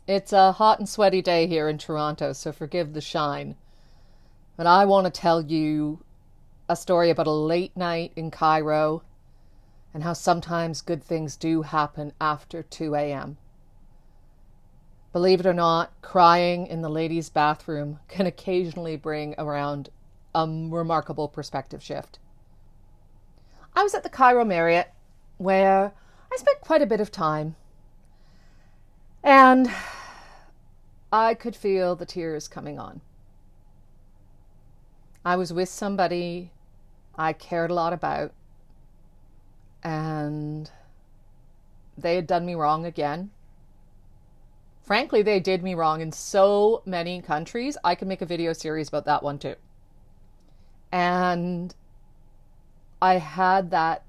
It's a hot and sweaty day here in Toronto, so forgive the shine. But I want to tell you a story about a late night in Cairo and how sometimes good things do happen after 2 a.m. Believe it or not, crying in the ladies' bathroom can occasionally bring around a remarkable perspective shift. I was at the Cairo Marriott where I spent quite a bit of time, and I could feel the tears coming on. I was with somebody I cared a lot about, and they had done me wrong again. Frankly, they did me wrong in so many countries. I could make a video series about that one too. And I had that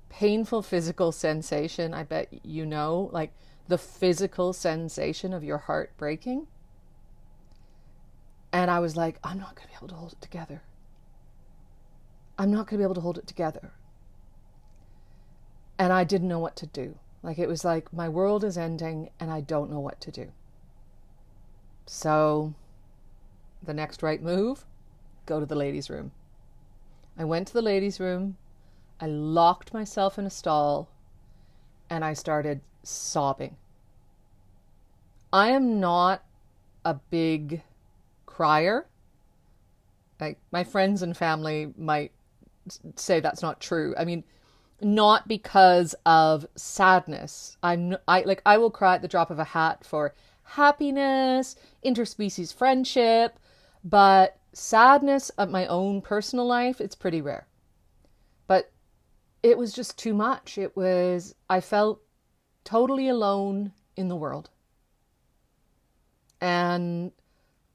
painful physical sensation, I bet you know, like the physical sensation of your heart breaking. And I was like, I'm not going to be able to hold it together. I'm not going to be able to hold it together. And I didn't know what to do. Like, it was like my world is ending and I don't know what to do. So the next right move, go to the ladies' room. I went to the ladies' room. I locked myself in a stall and I started sobbing. I am not a big crier. Like, my friends and family might say that's not true. I mean, not because of sadness. I will cry at the drop of a hat for happiness, interspecies friendship, but sadness of my own personal life, it's pretty rare. But it was just too much. I felt totally alone in the world. And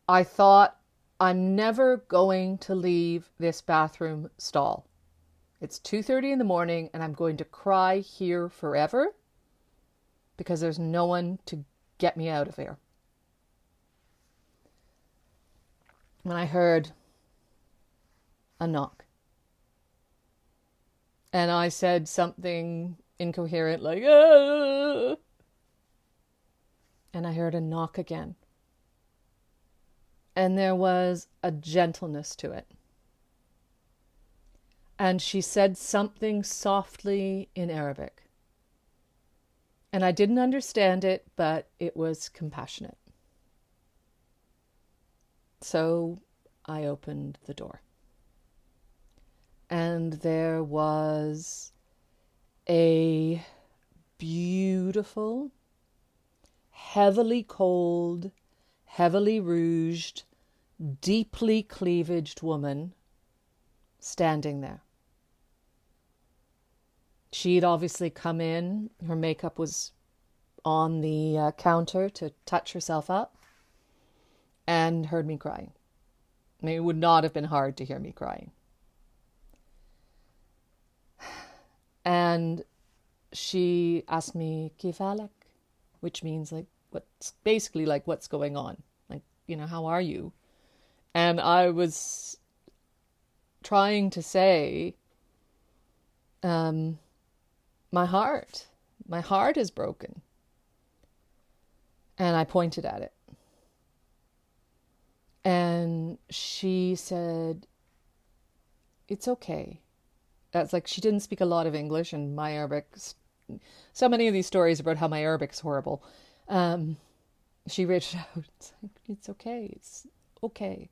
I thought, I'm never going to leave this bathroom stall. It's 2:30 in the morning and I'm going to cry here forever because there's no one to get me out of here. When I heard a knock, and I said something incoherent like, ah! And I heard a knock again. And there was a gentleness to it. And she said something softly in Arabic. And I didn't understand it, but it was compassionate. So I opened the door. And there was a beautiful, heavily cold, heavily rouged, deeply cleavaged woman standing there. She'd obviously come in. Her makeup was on the counter to touch herself up, and heard me crying. I mean, it would not have been hard to hear me crying. And she asked me, Kif alak, which means like, what's going on? Like, how are you? And I was trying to say, my heart is broken. And I pointed at it. And she said, it's okay. That's like, she didn't speak a lot of English, and my Arabic, so many of these stories about how my Arabic's horrible. She reached out, it's okay, it's okay.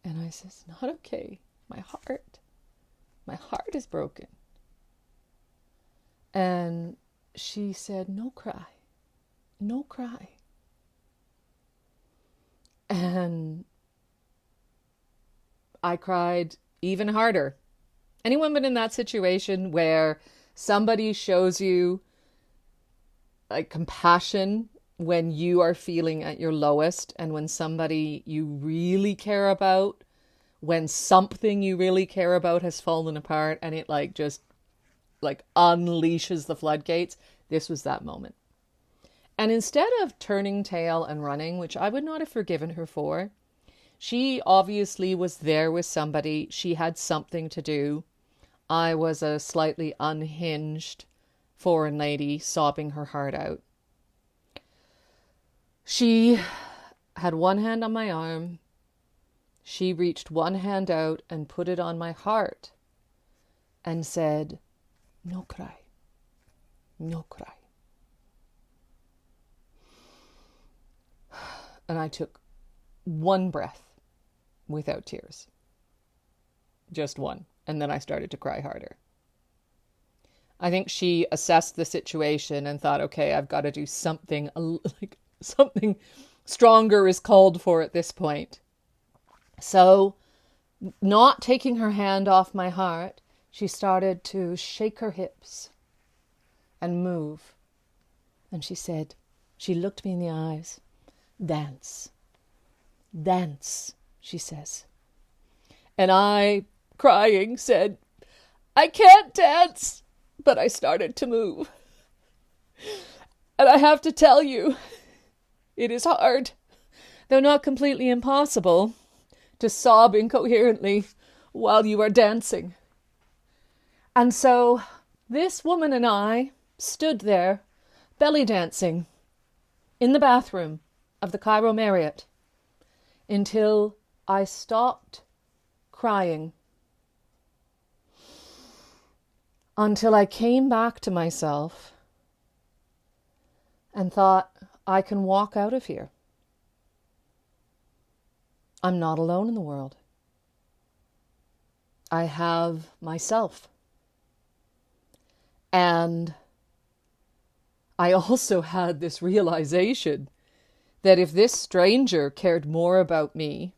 And I said, it's not okay. My heart is broken. And she said, no cry. And I cried even harder. Anyone been in that situation where somebody shows you like compassion when you are feeling at your lowest, and when somebody you really care about, when something you really care about has fallen apart and it just unleashes the floodgates? This was that moment. And instead of turning tail and running, which I would not have forgiven her for, she obviously was there with somebody. She had something to do. I was a slightly unhinged foreign lady sobbing her heart out. She had one hand on my arm. She reached one hand out and put it on my heart and said, "No cry, no cry." And I took one breath without tears. Just one. And then I started to cry harder. I think she assessed the situation and thought, okay, I've got to do something, like something stronger is called for at this point. So, not taking her hand off my heart, she started to shake her hips and move. And she said, she looked me in the eyes, "Dance, dance," she says. And I, crying, said, "I can't dance." But I started to move. And I have to tell you, it is hard, though not completely impossible, to sob incoherently while you are dancing. And so this woman and I stood there, belly dancing, in the bathroom of the Cairo Marriott, until I stopped crying. Until I came back to myself and thought, I can walk out of here. I'm not alone in the world. I have myself. And I also had this realization that if this stranger cared more about me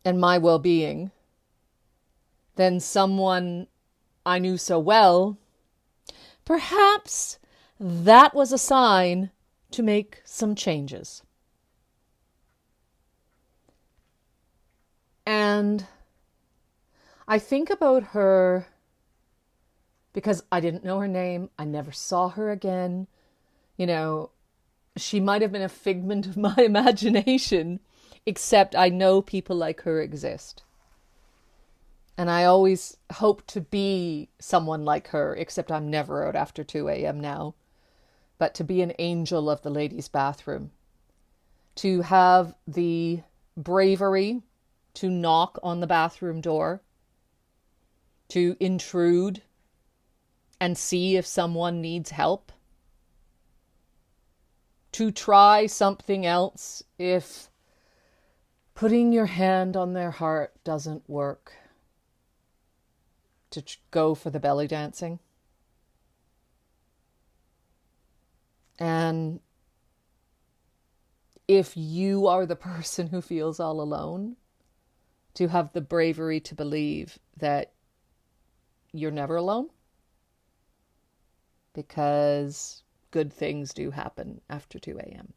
and my well-being than someone I knew so well, perhaps that was a sign to make some changes. And I think about her because I didn't know her name. I never saw her again. You know, she might have been a figment of my imagination, except I know people like her exist. And I always hope to be someone like her, except I'm never out after 2 a.m. now. But to be an angel of the ladies' bathroom. To have the bravery to knock on the bathroom door. To intrude and see if someone needs help. To try something else if putting your hand on their heart doesn't work. To go for the belly dancing. And if you are the person who feels all alone, to have the bravery to believe that you're never alone. Because good things do happen after 2 a.m.